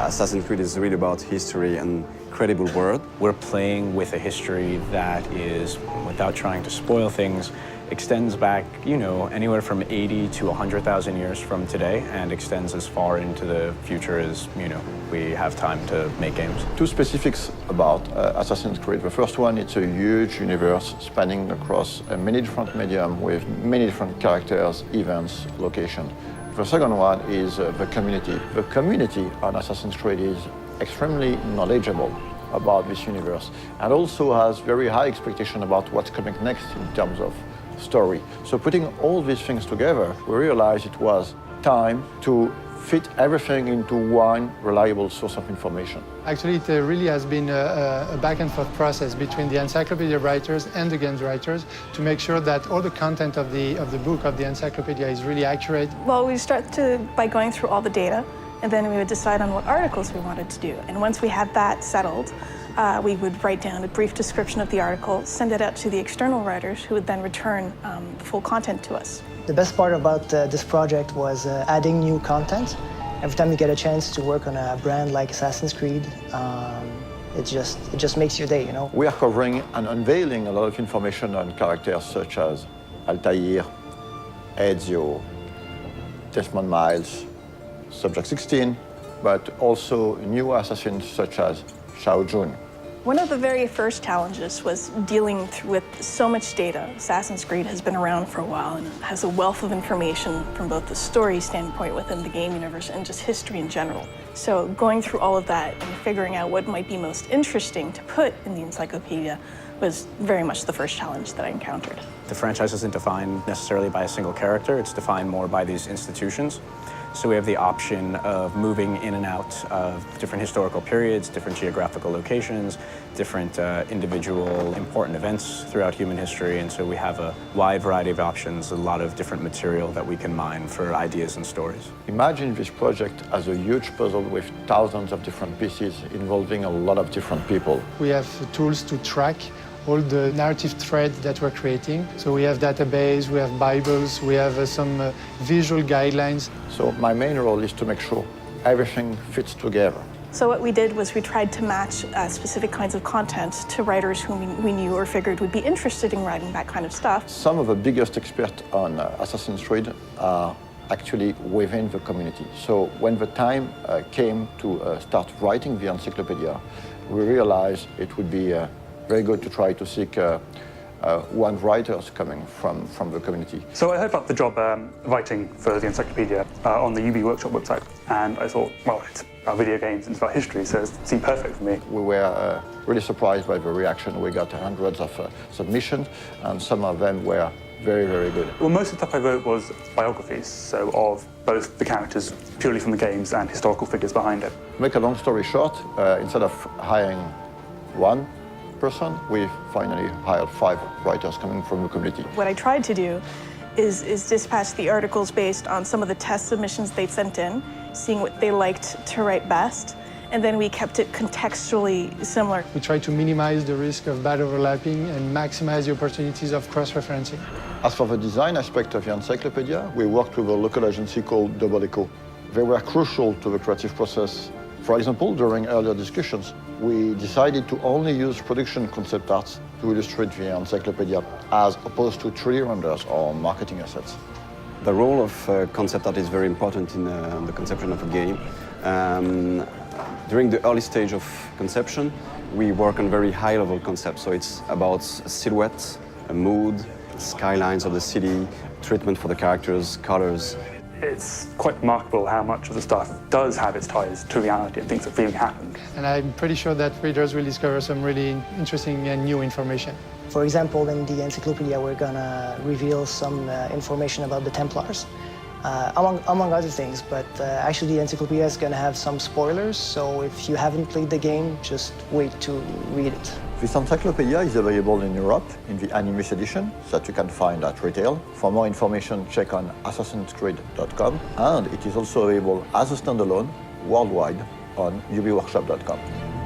Assassin's Creed is really about history and credible world. We're playing with a history that is, without trying to spoil things, extends back, anywhere from 80 to 100,000 years from today and extends as far into the future as, we have time to make games. Two specifics about Assassin's Creed. The first one, it's a huge universe spanning across many different mediums with many different characters, events, locations. The second one is the community. The community on Assassin's Creed is extremely knowledgeable about this universe and also has very high expectation about what's coming next in terms of story. So putting all these things together, we realized it was time to fit everything into one reliable source of information. Actually, it really has been a back and forth process between the encyclopedia writers and the games writers to make sure that all the content of the book, of the encyclopedia, is really accurate. Well, we start by going through all the data, and then we would decide on what articles we wanted to do. And once we had that settled, we would write down a brief description of the article, send it out to the external writers, who would then return the full content to us. The best part about this project was adding new content. Every time you get a chance to work on a brand like Assassin's Creed, it just makes your day, We are covering and unveiling a lot of information on characters such as Altair, Ezio, Desmond Miles, Subject 16, but also new assassins such as Shao Jun. One of the very first challenges was dealing with so much data. Assassin's Creed has been around for a while and has a wealth of information from both the story standpoint within the game universe and just history in general. So going through all of that and figuring out what might be most interesting to put in the encyclopedia was very much the first challenge that I encountered. The franchise isn't defined necessarily by a single character, it's defined more by these institutions. So we have the option of moving in and out of different historical periods, different geographical locations, different individual important events throughout human history. And so we have a wide variety of options, a lot of different material that we can mine for ideas and stories. Imagine this project as a huge puzzle with thousands of different pieces involving a lot of different people. We have tools to track all the narrative threads that we're creating. So we have database, we have Bibles, we have some visual guidelines. So my main role is to make sure everything fits together. So what we did was we tried to match specific kinds of content to writers whom we knew or figured would be interested in writing that kind of stuff. Some of the biggest experts on Assassin's Creed are actually within the community. So when the time came to start writing the encyclopedia, we realized it would be very good to try to seek one writers coming from the community. So I heard about the job writing for the encyclopedia on the UB Workshop website, and I thought, well, it's about video games and it's about history, so it seemed perfect for me. We were really surprised by the reaction. We got hundreds of submissions, and some of them were very, very good. Well, most of the stuff I wrote was biographies, so of both the characters purely from the games and historical figures behind it. To make a long story short, instead of hiring one person, we finally hired 5 writers coming from the community. What I tried to do is dispatch the articles based on some of the test submissions they'd sent in, seeing what they liked to write best, and then we kept it contextually similar. We try to minimize the risk of bad overlapping and maximize the opportunities of cross-referencing. As for the design aspect of the encyclopedia, we worked with a local agency called Double Echo. They were crucial to the creative process. For example, during earlier discussions, we decided to only use production concept arts to illustrate the encyclopedia, as opposed to 3D renders or marketing assets. The role of concept art is very important in the conception of a game. During the early stage of conception, we work on very high-level concepts. So it's about a silhouette, a mood, skylines of the city, treatment for the characters, colors. It's quite remarkable how much of the stuff does have its ties to reality and things that really happened. And I'm pretty sure that readers will discover some really interesting and new information. For example, in the encyclopedia, we're gonna reveal some information about the Templars, among other things, but actually the encyclopedia is gonna have some spoilers, so if you haven't played the game, just wait to read it. This encyclopedia is available in Europe in the Animus edition that you can find at retail. For more information, check on assassinscreed.com, and it is also available as a standalone worldwide on ubworkshop.com.